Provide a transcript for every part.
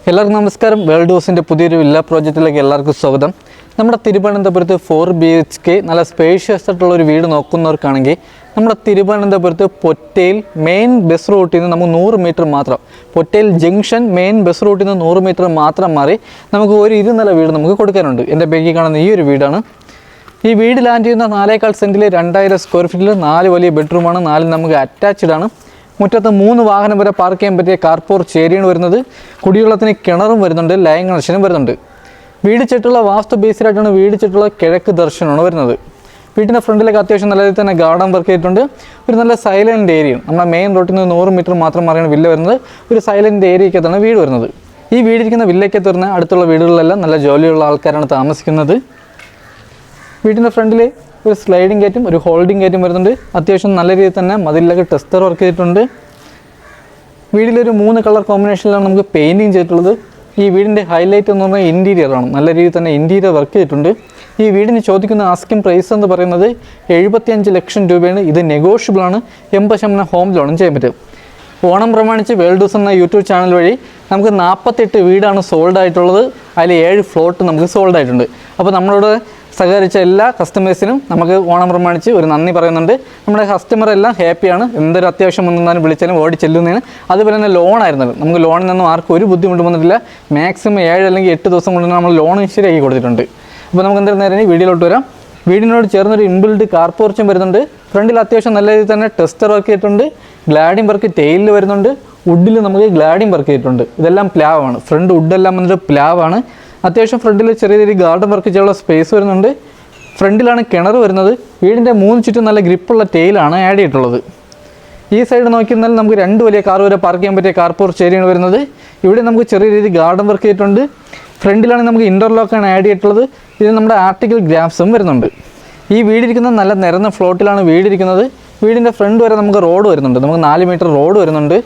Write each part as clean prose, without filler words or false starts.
എല്ലാവർക്കും നമസ്കാരം. വേൾഡ് ഹൗസിൻ്റെ പുതിയൊരു വില്ല പ്രോജക്റ്റിലേക്ക് എല്ലാവർക്കും സ്വാഗതം. നമ്മുടെ തിരുവനന്തപുരത്ത് 4 BHK നല്ല സ്പേഷ്യസ് ആയിട്ടുള്ള ഒരു വീട് നോക്കുന്നവർക്കാണെങ്കിൽ നമ്മുടെ തിരുവനന്തപുരത്ത് പൊറ്റയിൽ മെയിൻ ബസ് റൂട്ടിൽ നിന്ന് നമുക്ക് 100 മീറ്റർ മാത്രം, പൊറ്റയിൽ ജംഗ്ഷൻ മെയിൻ ബസ് റൂട്ടിൽ നിന്ന് 100 മീറ്റർ മാത്രം മാറി നമുക്ക് ഒരു 2 നില വീട് നമുക്ക് കൊടുക്കാനുണ്ട്. എൻ്റെ ബാക്കിൽ കാണുന്ന ഈ ഒരു വീടാണ്. ഈ വീട് ലാൻഡ് ചെയ്യുന്ന 4.25 സെൻറ്റിൽ 2000 സ്ക്വയർ ഫീറ്റിൽ 4 വലിയ ബെഡ്റൂമാണ്. 4 നമുക്ക് അറ്റാച്ച്ഡ് ആണ്. മുറ്റത്ത് 3 വാഹനം വരെ പാർക്ക് ചെയ്യാൻ പറ്റിയ കാർ പോർച്ച് ഏരിയയാണ് വരുന്നത്. കുടിവെള്ളത്തിന് കിണറും വരുന്നുണ്ട്, ലൈൻ കണക്ഷനും വരുന്നുണ്ട്. വീട് ചുറ്റുള്ള വാസ്തു ബേസിലായിട്ടാണ് വീട് ചുറ്റുള്ള കിഴക്ക് ദർശനമാണ് വരുന്നത്. വീട്ടിൻ്റെ ഫ്രണ്ടിലേക്ക് അത്യാവശ്യം നല്ല രീതിയിൽ തന്നെ ഗാർഡൻ വർക്ക് ചെയ്തിട്ടുണ്ട്. ഒരു നല്ല സൈലൻറ്റ് ഏരിയയും നമ്മുടെ മെയിൻ റോട്ടിൽ നിന്ന് 100 മീറ്റർ മാത്രം മാറിയാണ് വില്ല വരുന്നത്. ഒരു സൈലൻറ്റ് ഏരിയക്കകത്താണ് വീട് വരുന്നത്. ഈ വീടിരിക്കുന്ന വില്ലയ്ക്കകത്ത് വരുന്ന അടുത്തുള്ള വീടുകളിലെല്ലാം നല്ല ജോലിയുള്ള ആൾക്കാരാണ് താമസിക്കുന്നത്. വീട്ടിൻ്റെ ഫ്രണ്ടിൽ ഒരു സ്ലൈഡിങ് ഗേറ്റും ഒരു ഹോൾഡിംഗ് ഗേറ്റും വരുന്നുണ്ട്. അത്യാവശ്യം നല്ല രീതിയിൽ തന്നെ മതിലൊക്കെ ടെസ്റ്റർ വർക്ക് ചെയ്തിട്ടുണ്ട്. വീട്ടിലൊരു 3 കളർ കോമ്പിനേഷനിലാണ് നമുക്ക് പെയിൻറ്റിങ് ചെയ്തിട്ടുള്ളത്. ഈ വീടിൻ്റെ ഹൈലൈറ്റ് എന്ന് പറഞ്ഞാൽ ഇൻറ്റീരിയറാണ്. നല്ല രീതിയിൽ തന്നെ ഇൻറ്റീരിയർ വർക്ക് ചെയ്തിട്ടുണ്ട്. ഈ വീടിന് ചോദിക്കുന്ന ആസ്കിംഗ് പ്രൈസ് എന്ന് പറയുന്നത് 75 ലക്ഷം രൂപയാണ്. ഇത് നെഗോഷ്യബിളാണ്. 80% ഹോം ലോണും ചെയ്യാൻ പറ്റും. ഓണം പ്രമാണിച്ച് വേൾഡ് ഹൗസ് എന്ന യൂട്യൂബ് ചാനൽ വഴി നമുക്ക് 48 വീടാണ് സോൾഡ് ആയിട്ടുള്ളത്. അതിൽ 7 ഫ്ലോട്ട് നമുക്ക് സോൾഡ് ആയിട്ടുണ്ട്. അപ്പോൾ നമ്മളോട് സഹകരിച്ച എല്ലാ കസ്റ്റമേഴ്സിനും നമുക്ക് ഓണം പ്രമാണിച്ച് ഒരു നന്ദി പറയുന്നുണ്ട്. നമ്മുടെ കസ്റ്റമർ എല്ലാം ഹാപ്പിയാണ്. എന്തൊരു അത്യാവശ്യം വന്നാലും വിളിച്ചാലും ഓടി ചെല്ലുന്നതിന്. അതുപോലെ തന്നെ ലോണായിരുന്നത് നമുക്ക് ലോണിൽ നിന്നും ആർക്കും ഒരു ബുദ്ധിമുട്ട് വന്നിട്ടില്ല. മാക്സിമം 7 അല്ലെങ്കിൽ 8 ദിവസം കൊണ്ട് നമ്മൾ ലോൺ ശരിയാക്കി കൊടുത്തിട്ടുണ്ട്. അപ്പോൾ നമുക്ക് എന്തായാലും നേരെ വീഡിയോയിലോട്ട് വരാം. വീടിനോട് ചേർന്നൊരു ഇൻബിൽഡ് കാർ പോർച്ചും വരുന്നുണ്ട്. ഫ്രണ്ടിൽ അത്യാവശ്യം നല്ല രീതിയിൽ തന്നെ ടെസ്റ്റർ വർക്ക് ചെയ്തിട്ടുണ്ട്. ഗ്ലാഡിംഗ് വർക്ക് ടെയിലിൽ വരുന്നുണ്ട്. വുഡിൽ നമുക്ക് ഗ്ലാഡിംഗ് വർക്ക് ചെയ്തിട്ടുണ്ട്. ഇതെല്ലാം പ്ലാവാണ്. ഫ്രണ്ട് വുഡെല്ലാം വന്നിട്ട് പ്ലാവാണ്. അത്യാവശ്യം ഫ്രണ്ടിൽ ചെറിയ രീതിയിൽ ഗാർഡൻ വർക്ക് ചെയ്യാനുള്ള സ്പേസ് വരുന്നുണ്ട്. ഫ്രണ്ടിലാണ് കിണർ വരുന്നത്. വീടിൻ്റെ 3 ചുറ്റും നല്ല ഗ്രിപ്പുള്ള ടെയിലാണ് ആഡ് ചെയ്തിട്ടുള്ളത്. ഈ സൈഡ് നോക്കിയാൽ നമുക്ക് 2 വലിയ കാർ വരെ പാർക്ക് ചെയ്യാൻ പറ്റിയ കാർ പോർച്ച് ഏരിയയാണ് വരുന്നത്. ഇവിടെ നമുക്ക് ചെറിയ രീതിയിൽ ഗാർഡൻ വർക്ക് ചെയ്തിട്ടുണ്ട്. ഫ്രണ്ടിലാണ് നമുക്ക് ഇൻ്റർലോക്കാണ് ആഡ് ചെയ്തിട്ടുള്ളത്. ഇത് നമ്മുടെ ആർട്ടിക്കൽ ഗ്രാഫ്സും വരുന്നുണ്ട്. ഈ വീടിരിക്കുന്ന നല്ല നിരന്ന ഫ്ലോട്ടിലാണ് വീടിരിക്കുന്നത്. വീടിൻ്റെ ഫ്രണ്ട് വരെ നമുക്ക് റോഡ് വരുന്നുണ്ട്. നമുക്ക് 4 മീറ്റർ റോഡ് വരുന്നുണ്ട്.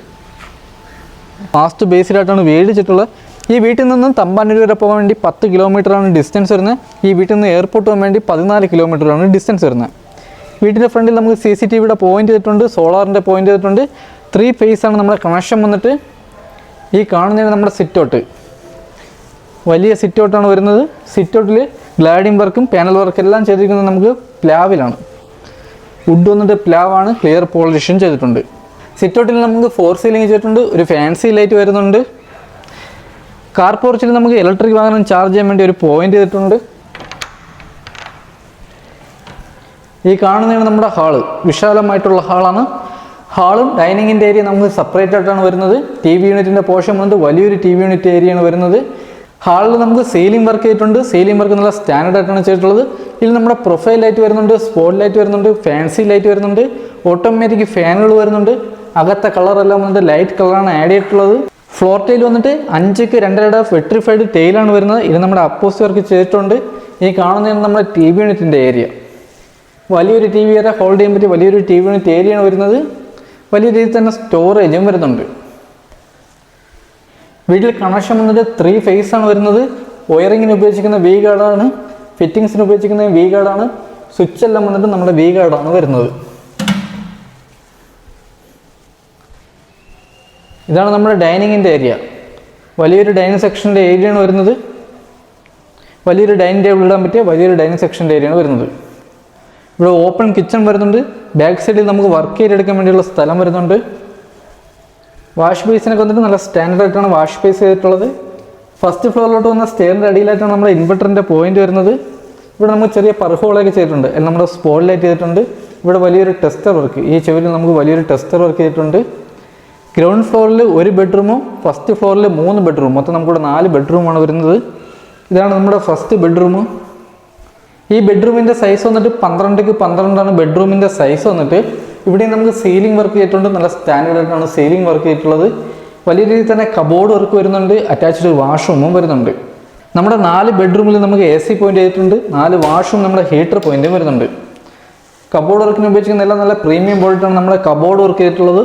വാസ്തു ബേസിലായിട്ടാണ് വീട് ചുറ്റുള്ളത്. ഈ വീട്ടിൽ നിന്നും തമ്പാനൂർ വരെ പോകാൻ വേണ്ടി 10 കിലോമീറ്ററാണ് ഡിസ്റ്റൻസ് വരുന്നത്. ഈ വീട്ടിൽ നിന്ന് എയർപോർട്ട് പോകാൻ വേണ്ടി 14 കിലോമീറ്ററാണ് ഡിസ്റ്റൻസ് വരുന്നത്. വീട്ടിൻ്റെ ഫ്രണ്ടിൽ നമുക്ക് CCTVയുടെ പോയിൻ്റ് ചെയ്തിട്ടുണ്ട്, സോളാറിൻ്റെ പോയിൻ്റ് ചെയ്തിട്ടുണ്ട്. 3 ഫേസാണ് നമ്മുടെ കണക്ഷൻ വന്നിട്ട്. ഈ കാണുന്നതാണ് നമ്മുടെ സിറ്റൗട്ട്. വലിയ സിറ്റൗട്ടാണ് വരുന്നത്. സിറ്റൗട്ടിൽ ഗ്ലാഡിംഗ് വർക്കും പാനൽ വർക്കും എല്ലാം ചെയ്തിരിക്കുന്നത് നമുക്ക് പ്ലാവിലാണ്. വുഡ് വന്നിട്ട് പ്ലാവാണ്. ക്ലിയർ പോളിഷും ചെയ്തിട്ടുണ്ട്. സിറ്റൗട്ടിൽ നമുക്ക് 4 സീലിംഗ് ചെയ്തിട്ടുണ്ട്. ഒരു ഫാൻസി ലൈറ്റ് വരുന്നുണ്ട്. കാർ പോർച്ചിൽ നമുക്ക് ഇലക്ട്രിക് വാഹനം ചാർജ് ചെയ്യാൻ വേണ്ടി ഒരു പോയിന്റ് ചെയ്തിട്ടുണ്ട്. ഈ കാണുന്നതാണ് നമ്മുടെ ഹാള്. വിശാലമായിട്ടുള്ള ഹാളാണ്. ഹാളും ഡൈനിങ്ങിൻ്റെ ഏരിയ നമുക്ക് സെപ്പറേറ്റ് ആയിട്ടാണ് വരുന്നത്. TV യൂണിറ്റിൻ്റെ പോർഷൻ വന്നിട്ട് വലിയൊരു TV യൂണിറ്റ് ഏരിയയാണ് വരുന്നത്. ഹാളിൽ നമുക്ക് സീലിംഗ് വർക്ക് ചെയ്തിട്ടുണ്ട്. സീലിംഗ് വർക്ക് നല്ല സ്റ്റാൻഡേർഡ് ആയിട്ടാണ് ചെയ്തിട്ടുള്ളത്. ഇതിൽ നമ്മുടെ പ്രൊഫൈൽ ലൈറ്റ് വരുന്നുണ്ട്, സ്പോട്ട് ലൈറ്റ് വരുന്നുണ്ട്, ഫാൻസി ലൈറ്റ് വരുന്നുണ്ട്, ഓട്ടോമാറ്റിക് ഫാനുകൾ വരുന്നുണ്ട്. അകത്തെ കളറെല്ലാം വന്നിട്ട് ലൈറ്റ് കളറാണ് ആഡ് ചെയ്തിട്ടുള്ളത്. ഫ്ലോർ ടൈൽ വന്നിട്ട് 5ക്ക് 2.5 വെട്രിഫൈഡ് ടൈലാണ് വരുന്നത്. ഇത് നമ്മുടെ അപ്പോസ് വർക്ക് ചെയ്തിട്ടുണ്ട്. ഈ കാണുന്നതാണ് നമ്മുടെ TV യൂണിറ്റിൻ്റെ ഏരിയ. വലിയൊരു TV വരെ ഹോൾഡ് ചെയ്യാൻ പറ്റിയ വലിയൊരു TV യൂണിറ്റ് ഏരിയയാണ് വരുന്നത്. വലിയ രീതിയിൽ തന്നെ സ്റ്റോറേജും വരുന്നുണ്ട്. വീട്ടിൽ കണക്ഷൻ വന്നിട്ട് 3 ഫേസാണ് വരുന്നത്. വയറിങ്ങിന് ഉപയോഗിച്ചിരിക്കുന്ന V ഗാർഡാണ്. ഫിറ്റിങ്സിന് ഉപയോഗിച്ചിരിക്കുന്ന V ഗാർഡാണ്. സ്വിച്ച് എല്ലാം വന്നിട്ട് നമ്മുടെ V ഗാർഡാണ് വരുന്നത്. ഇതാണ് നമ്മുടെ ഡൈനിങ്ങിൻ്റെ ഏരിയ. വലിയൊരു ഡൈനിങ് സെക്ഷൻ്റെ ഏരിയയാണ് വരുന്നത്. വലിയൊരു ഡൈനിങ് ടേബിൾ ഇടാൻ പറ്റിയ വലിയൊരു ഡൈനിങ് സെക്ഷൻ്റെ ഏരിയയാണ് വരുന്നത്. ഇവിടെ ഓപ്പൺ കിച്ചൺ വരുന്നുണ്ട്. ബാക്ക് സൈഡിൽ നമുക്ക് വർക്ക് ചെയ്തെടുക്കാൻ വേണ്ടിയുള്ള സ്ഥലം വരുന്നുണ്ട്. വാഷ് ബേസിനൊക്കെ വന്നിട്ട് നല്ല സ്റ്റാൻഡേർഡ് ആയിട്ടാണ് വാഷ് ബേസ് ചെയ്തിട്ടുള്ളത്. ഫസ്റ്റ് ഫ്ലോറിലോട്ട് വന്ന സ്റ്റെയറിൻ്റെ അടിയിലായിട്ടാണ് നമ്മുടെ ഇൻവെർട്ടറിൻ്റെ പോയിന്റ് വരുന്നത്. ഇവിടെ നമുക്ക് ചെറിയ പർഹോളൊക്കെ ചെയ്തിട്ടുണ്ട്. അതിൽ നമ്മുടെ സ്പോട്ട് ലൈറ്റ് ചെയ്തിട്ടുണ്ട്. ഇവിടെ വലിയൊരു ടെസ്റ്റർ വർക്ക്, ഈ ചെവിയിൽ നമുക്ക് വലിയൊരു ടെസ്റ്റർ വർക്ക് ചെയ്തിട്ടുണ്ട്. ഗ്രൗണ്ട് ഫ്ലോറിൽ 1 ബെഡ്റൂമും ഫസ്റ്റ് ഫ്ലോറിൽ 3 ബെഡ്റൂം, മൊത്തം നമുക്കിവിടെ 4 ബെഡ്റൂമാണ് വരുന്നത്. ഇതാണ് നമ്മുടെ ഫസ്റ്റ് ബെഡ്റൂം. ഈ ബെഡ്റൂമിൻ്റെ സൈസ് വന്നിട്ട് 12ക്ക് 12 ബെഡ്റൂമിൻ്റെ സൈസ് വന്നിട്ട്. ഇവിടെ നമുക്ക് സീലിംഗ് വർക്ക് ചെയ്തിട്ടുണ്ട്. നല്ല സ്റ്റാൻഡേർഡ് ആയിട്ടാണ് സീലിംഗ് വർക്ക് ചെയ്തിട്ടുള്ളത്. വലിയ രീതിയിൽ തന്നെ കബോർഡ് വർക്ക് വരുന്നുണ്ട്. അറ്റാച്ച്ഡ് വാഷ്റൂമും വരുന്നുണ്ട്. നമ്മുടെ 4 ബെഡ്റൂമിൽ നമുക്ക് AC പോയിന്റ് ചെയ്തിട്ടുണ്ട്. 4 വാഷും നമ്മുടെ ഹീറ്റർ പോയിന്റും വരുന്നുണ്ട്. കബോർഡ് വർക്കിന് ഉപയോഗിച്ചിരിക്കുന്ന എല്ലാം നല്ല പ്രീമിയം ക്വാളിറ്റിയാണ് നമ്മുടെ കബോർഡ് വർക്ക് ചെയ്തിട്ടുള്ളത്.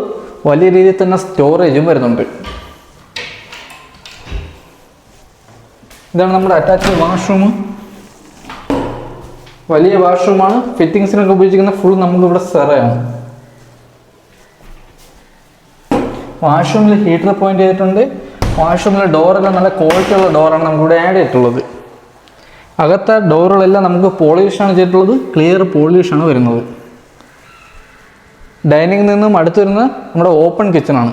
വലിയ രീതിയിൽ തന്നെ സ്റ്റോറേജും വരുന്നുണ്ട്. ഇതാണ് നമ്മുടെ അറ്റാച്ച്ഡ് വാഷ്റൂം. വലിയ വാഷ്റൂമാണ്. ഫിറ്റിങ്സിനൊക്കെ ഉപയോഗിച്ചിരിക്കുന്ന ഫുൾ നമുക്ക് ഇവിടെ സെറയാണ്. വാഷ്റൂമിൽ ഹീറ്റർ പോയിന്റ് ചെയ്തിട്ടുണ്ട്. വാഷ്റൂമിലെ ഡോറെല്ലാം നല്ല ക്വാളിറ്റിയുള്ള ഡോറാണ് നമുക്കിവിടെ ആഡ് ചെയ്തിട്ടുള്ളത്. അകത്തെ ഡോറുകളെല്ലാം നമുക്ക് പോളിഷാണ് ചെയ്തിട്ടുള്ളത്, ക്ലിയർ പോളിഷാണ് വരുന്നത്. ഡൈനിങ്ങിൽ നിന്നും അടുത്ത് വരുന്ന നമ്മുടെ ഓപ്പൺ കിച്ചണാണ്.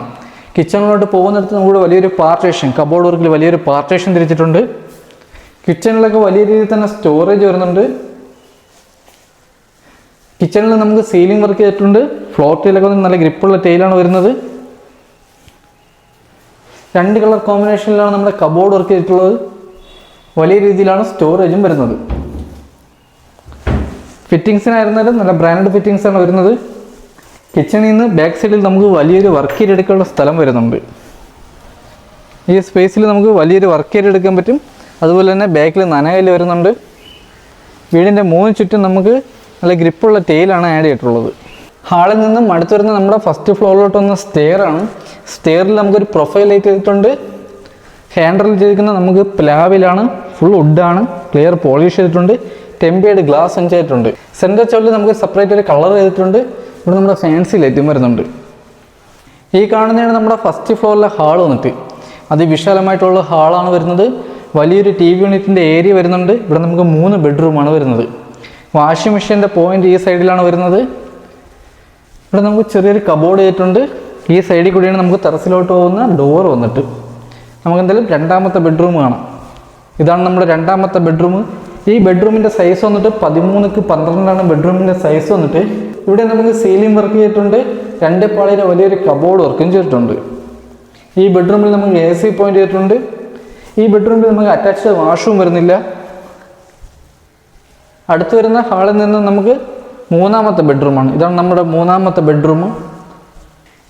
കിച്ചണിലോട്ട് പോകുന്നിടത്ത് നമ്മുടെ വലിയൊരു പാർട്ടീഷൻ, കബോർഡ് വർക്കിൽ വലിയൊരു പാർട്ടീഷൻ തിരിച്ചിട്ടുണ്ട്. കിച്ചണിലൊക്കെ വലിയ രീതിയിൽ തന്നെ സ്റ്റോറേജ് വരുന്നുണ്ട്. കിച്ചണിൽ നമുക്ക് സീലിംഗ് വർക്ക് ചെയ്തിട്ടുണ്ട്. ഫ്ലോർ ടൈലൊക്കെ നല്ല ഗ്രിപ്പുള്ള ടൈലാണ് വരുന്നത്. 2 കളർ കോമ്പിനേഷനിലാണ് നമ്മുടെ കബോർഡ് വർക്ക് ചെയ്തിട്ടുള്ളത്. വലിയ രീതിയിലാണ് സ്റ്റോറേജും വരുന്നത്. ഫിറ്റിങ്സിനായിരുന്നാലും നല്ല ബ്രാൻഡ് ഫിറ്റിങ്സാണ് വരുന്നത്. കിച്ചണിൽ നിന്ന് ബാക്ക് സൈഡിൽ നമുക്ക് വലിയൊരു വർക്ക് ഏരിയ എടുക്കാനുള്ള സ്ഥലം വരുന്നുണ്ട്. ഈ സ്പേസിൽ നമുക്ക് വലിയൊരു വർക്ക് ഏരിയ എടുക്കാൻ പറ്റും. അതുപോലെ തന്നെ ബാക്കിൽ നനകല്ല് വരുന്നുണ്ട്. വീടിൻ്റെ 3 ചുറ്റും നമുക്ക് നല്ല ഗ്രിപ്പുള്ള ടൈലാണ് ആഡ് ചെയ്തിട്ടുള്ളത്. ഹാളിൽ നിന്നും അടുത്ത് വരുന്ന നമ്മുടെ ഫസ്റ്റ് ഫ്ലോറിലോട്ട് വന്ന സ്റ്റെയറാണ്. സ്റ്റെയറിൽ നമുക്കൊരു പ്രൊഫൈൽ ലൈറ്റ് ചെയ്തിട്ടുണ്ട്. ഹാൻഡിൽ ചെയ്തിരിക്കുന്ന നമുക്ക് പ്ലാവിലാണ്, ഫുൾ വുഡാണ്, ക്ലിയർ പോളിഷ് ചെയ്തിട്ടുണ്ട്. ടെമ്പേർഡ് ഗ്ലാസ് ചെയ്തിട്ടുണ്ട്. സെൻറ്റർ ചോളിൽ നമുക്ക് സെപ്പറേറ്റ് ഒരു കളർ ചെയ്തിട്ടുണ്ട്. ഇവിടെ നമ്മുടെ ഫാൻസി ലൈറ്റും വരുന്നുണ്ട്. ഈ കാണുന്നതാണ് നമ്മുടെ ഫസ്റ്റ് ഫ്ലോറിലെ ഹാൾ വന്നിട്ട്. അതിവിശാലമായിട്ടുള്ള ഹാളാണ് വരുന്നത്. വലിയൊരു TV യൂണിറ്റിൻ്റെ ഏരിയ വരുന്നുണ്ട്. ഇവിടെ നമുക്ക് 3 ബെഡ്റൂമാണ് വരുന്നത്. വാഷിംഗ് മെഷീൻ്റെ പോയിന്റ് ഈ സൈഡിലാണ് വരുന്നത്. ഇവിടെ നമുക്ക് ചെറിയൊരു കബോർഡ് ചെയ്തിട്ടുണ്ട്. ഈ സൈഡിൽ കൂടിയാണ് നമുക്ക് ടെറസിലോട്ട് പോകുന്ന ഡോർ വന്നിട്ട്. നമുക്ക് എന്തായാലും 2ാമത്തെ ബെഡ്റൂം കാണാം. ഇതാണ് നമ്മുടെ 2ാമത്തെ ബെഡ്റൂം. ഈ ബെഡ്റൂമിൻ്റെ സൈസ് വന്നിട്ട് 13x12 ബെഡ്റൂമിൻ്റെ സൈസ് വന്നിട്ട്. ഇവിടെ നമുക്ക് സീലിംഗ് വർക്ക് ചെയ്തിട്ടുണ്ട്. 2 പാളിയുടെ വലിയൊരു കബോർഡ് വർക്കും ചെയ്തിട്ടുണ്ട്. ഈ ബെഡ്റൂമിൽ നമുക്ക് AC പോയിന്റ് ചെയ്തിട്ടുണ്ട്. ഈ ബെഡ്റൂമിൽ നമുക്ക് അറ്റാച്ച്ഡ് വാഷ്റൂം വരുന്നില്ല. അടുത്ത് വരുന്ന ഹാളിൽ നിന്ന് നമുക്ക് 3ാമത്തെ ബെഡ്റൂമാണ്. ഇതാണ് നമ്മുടെ 3ാമത്തെ ബെഡ്റൂം.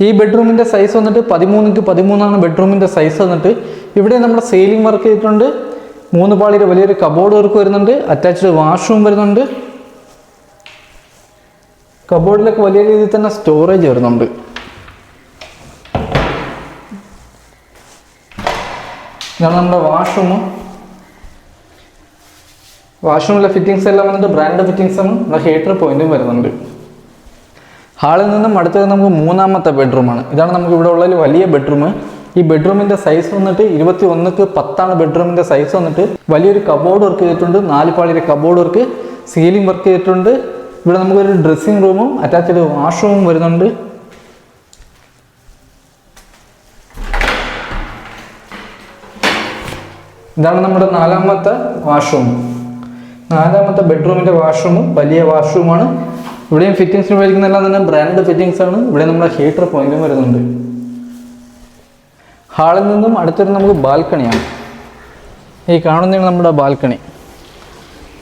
ഈ ബെഡ്റൂമിൻ്റെ സൈസ് വന്നിട്ട് 13x13 ബെഡ്റൂമിൻ്റെ സൈസ് വന്നിട്ട്. ഇവിടെ നമ്മുടെ സീലിംഗ് വർക്ക് ചെയ്തിട്ടുണ്ട്. 3 പാളിയുടെ വലിയൊരു കബോർഡ് വർക്ക് വരുന്നുണ്ട്. അറ്റാച്ച്ഡ് വാഷ്റൂം വരുന്നുണ്ട്. കബോർഡിലൊക്കെ വലിയ രീതിയിൽ തന്നെ സ്റ്റോറേജ് വരുന്നുണ്ട്. ഇതാണ് നമ്മുടെ വാഷ്റൂം. വാഷ്റൂമിലെ ഫിറ്റിങ്സ് എല്ലാം വന്നിട്ട് ബ്രാൻഡ് ഫിറ്റിങ്സ് ആണ്. നമ്മുടെ ഹീറ്റർ പോയിന്റും വരുന്നുണ്ട്. ഹാളിൽ നിന്നും അടുത്തത് നമുക്ക് 3ാമത്തെ ബെഡ്റൂമാണ്. ഇതാണ് നമുക്ക് ഇവിടെ ഉള്ളതിൽ വലിയ ബെഡ്റൂം. ഈ ബെഡ്റൂമിൻ്റെ സൈസ് വന്നിട്ട് 21x10 ബെഡ്റൂമിൻ്റെ സൈസ് വന്നിട്ട്. വലിയൊരു കബോർഡ് വർക്ക് ചെയ്തിട്ടുണ്ട്. 4 പാളിയുടെ കബോർഡ് വർക്ക്, സീലിംഗ് വർക്ക് ചെയ്തിട്ടുണ്ട്. ഇവിടെ നമുക്കൊരു ഡ്രസ്സിംഗ് റൂമും അറ്റാച്ച്ഡ് വാഷ്റൂമും വരുന്നുണ്ട്. ഇതാണ് നമ്മുടെ 4ാമത്തെ വാഷ്റൂം. 4ാമത്തെ ബെഡ്റൂമിൻ്റെ വാഷ്റൂമും വലിയ വാഷ്റൂമാണ്. ഇവിടെയും ഫിറ്റിങ്സിന് ഉപയോഗിക്കുന്നതെല്ലാം തന്നെ ബ്രാൻഡ് ഫിറ്റിങ്സ് ആണ്. ഇവിടെ നമ്മുടെ ഹീറ്റർ പോയിന്റും വരുന്നുണ്ട്. ഹാളിൽ നിന്നും അടുത്തൊരു നമുക്ക് ബാൽക്കണിയാണ്. ഈ കാണുന്നതാണ് നമ്മുടെ ബാൽക്കണി.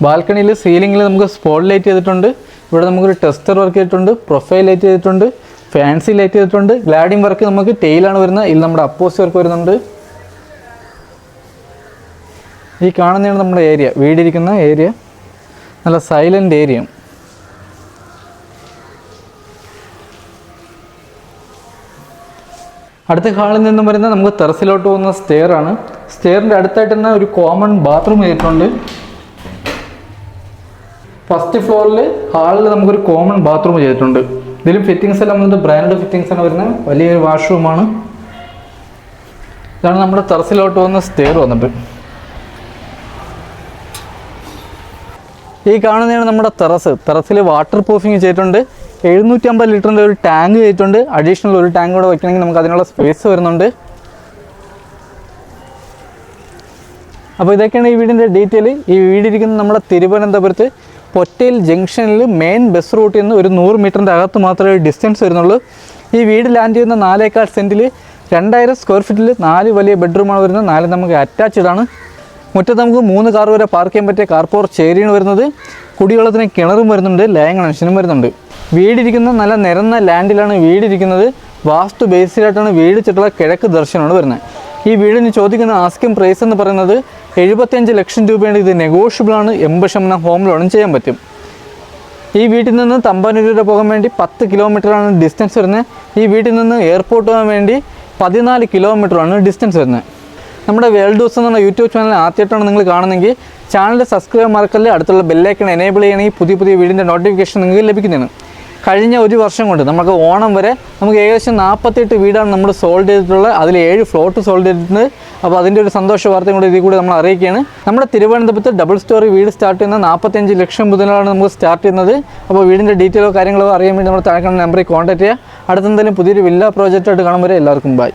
ബാൽക്കണിയിൽ സീലിംഗിൽ നമുക്ക് സ്പോട്ട് ലൈറ്റ് ചെയ്തിട്ടുണ്ട്. ഇവിടെ നമുക്കൊരു ടെസ്റ്റർ വർക്ക് ചെയ്തിട്ടുണ്ട്. പ്രൊഫൈൽ ലൈറ്റ് ചെയ്തിട്ടുണ്ട്. ഫാൻസി ലൈറ്റ് ചെയ്തിട്ടുണ്ട്. ഗ്ലാഡിംഗ് വർക്ക് നമുക്ക് ടൈലാണ് വരുന്നത്. ഇതിൽ നമ്മുടെ അപ്പോസി വർക്ക് വരുന്നുണ്ട്. ഈ കാണുന്നതാണ് നമ്മുടെ ഏരിയ, വീടിരിക്കുന്ന ഏരിയ. നല്ല സൈലൻ്റ് ഏരിയ. അടുത്ത ഹാളിൽ നിന്നും വരുന്ന നമുക്ക് ടെറസിലോട്ട് പോകുന്ന സ്റ്റെയർ ആണ്. സ്റ്റെയറിൻ്റെ അടുത്തായിട്ട് തന്നെ ഒരു കോമൺ ബാത്റൂം ചെയ്തിട്ടുണ്ട്. ഫസ്റ്റ് ഫ്ലോറിൽ ഹാളിൽ നമുക്കൊരു കോമൺ ബാത്റൂം ചെയ്തിട്ടുണ്ട്. ഇതിലും ഫിറ്റിങ്സ് എല്ലാം വന്നിട്ട് ബ്രാൻഡ് ഫിറ്റിങ്സ് ആണ് വരുന്നത്. വലിയൊരു വാഷ്റൂമാണ്. ഇതാണ് നമ്മുടെ ടെറസിലോട്ട് പോകുന്ന സ്റ്റെയർ വന്നിട്ട്. ഈ കാണുന്നതാണ് നമ്മുടെ ടെറസിൽ വാട്ടർ പ്രൂഫിങ് ചെയ്തിട്ടുണ്ട്. 750 ലിറ്ററിൻ്റെ ഒരു ടാങ്ക് ചെയ്തിട്ടുണ്ട്. അഡീഷണൽ ഒരു ടാങ്ക് കൂടെ വയ്ക്കണമെങ്കിൽ നമുക്ക് അതിനുള്ള സ്പേസ് വരുന്നുണ്ട്. അപ്പോൾ ഇതൊക്കെയാണ് ഈ വീടിൻ്റെ ഡീറ്റെയിൽ. ഈ വീടിരിക്കുന്നത് നമ്മുടെ തിരുവനന്തപുരത്ത് പൊറ്റയിൽ ജംഗ്ഷനിൽ മെയിൻ ബസ് റൂട്ടിൽ നിന്ന് ഒരു 100 മീറ്ററിൻ്റെ അകത്ത് മാത്രമേ ഡിസ്റ്റൻസ് വരുന്നുള്ളൂ. ഈ വീട് ലാൻഡ് ചെയ്യുന്ന 4 സെൻറ്റിൽ 2000 സ്ക്വയർ ഫീറ്റിൽ 4 വലിയ ബെഡ്റൂമാണ് വരുന്നത്. 4 നമുക്ക് അറ്റാച്ച്ഡ് ആണ്. മുറ്റത്ത് നമുക്ക് 3 കാർ വരെ പാർക്ക് ചെയ്യാൻ പറ്റിയ കാർ പോർച്ച് ഏരിയയാണ് വരുന്നത്. കുടിവെള്ളത്തിന് കിണറും വരുന്നുണ്ട്. ലൈൻ കണക്ഷനും വരുന്നുണ്ട്. വീടിരിക്കുന്ന നല്ല നിരന്ന ലാൻഡിലാണ് വീടിരിക്കുന്നത്. വാസ്തു ബേസിലായിട്ടാണ് വീട് ചുറ്റുള്ള കിഴക്ക് ദർശനമാണ് വരുന്നത്. ഈ വീടിന് ചോദിക്കുന്ന ആസ്കിംഗ് പ്രൈസ് എന്ന് പറയുന്നത് 75 ലക്ഷം രൂപയാണ്. ഇത് നെഗോഷ്യബിളാണ്. 80% ഹോം ലോണും ചെയ്യാൻ പറ്റും. ഈ വീട്ടിൽ നിന്ന് തമ്പാനൂർ വരെ പോകാൻ വേണ്ടി 10 കിലോമീറ്ററാണ് ഡിസ്റ്റൻസ് വരുന്നത്. ഈ വീട്ടിൽ നിന്ന് എയർപോർട്ട് പോകാൻ വേണ്ടി 14 കിലോമീറ്ററാണ് ഡിസ്റ്റൻസ് വരുന്നത്. നമ്മുടെ വേൾഡ് ഹൗസ് എന്ന യൂട്യൂബ് ചാനൽ ആദ്യമായിട്ടാണ് നിങ്ങൾ കാണുന്നതെങ്കിൽ ചാനൽ സബ്സ്ക്രൈബ് മറക്കല്ലേ. അടുത്തുള്ള ബെല്ലൈക്കൺ എനേബിൾ ചെയ്യണമെങ്കിൽ പുതിയ വീടിൻ്റെ നോട്ടിഫിക്കേഷൻ നിങ്ങൾക്ക് ലഭിക്കുന്നതാണ്. കഴിഞ്ഞ ഒരു വർഷം കൊണ്ട് നമുക്ക് ഓണം വരെ നമുക്ക് ഏകദേശം 48 വീടാണ് നമ്മൾ സോൾഡ് ചെയ്തിട്ടുള്ളത്. അതിൽ 7 ഫ്ലോട്ട് സോൾഡ് ചെയ്തിട്ടുണ്ട്. അപ്പോൾ അതിൻ്റെ ഒരു സന്തോഷ വാർത്തയും കൂടി ഇതിൽ കൂടി നമ്മൾ അറിയിക്കുകയാണ്. നമ്മുടെ തിരുവനന്തപുരത്ത് ഡബിൾ സ്റ്റോറി വീട് സ്റ്റാർട്ട് ചെയ്യുന്നത് 45 ലക്ഷം മുതലാണ് നമുക്ക് സ്റ്റാർട്ട് ചെയ്യുന്നത്. അപ്പോൾ വീടിൻ്റെ ഡീറ്റെയിലോ കാര്യങ്ങളോ അറിയാൻ വേണ്ടി നമ്മൾ താഴെ കാണുന്ന നമ്പറിൽ കോൺടാക്ട് ചെയ്യുക. അടുത്തെന്തെങ്കിലും പുതിയൊരു വില്ല പ്രോജക്റ്റായിട്ട് കാണുമ്പോൾ എല്ലാവർക്കും ബൈ.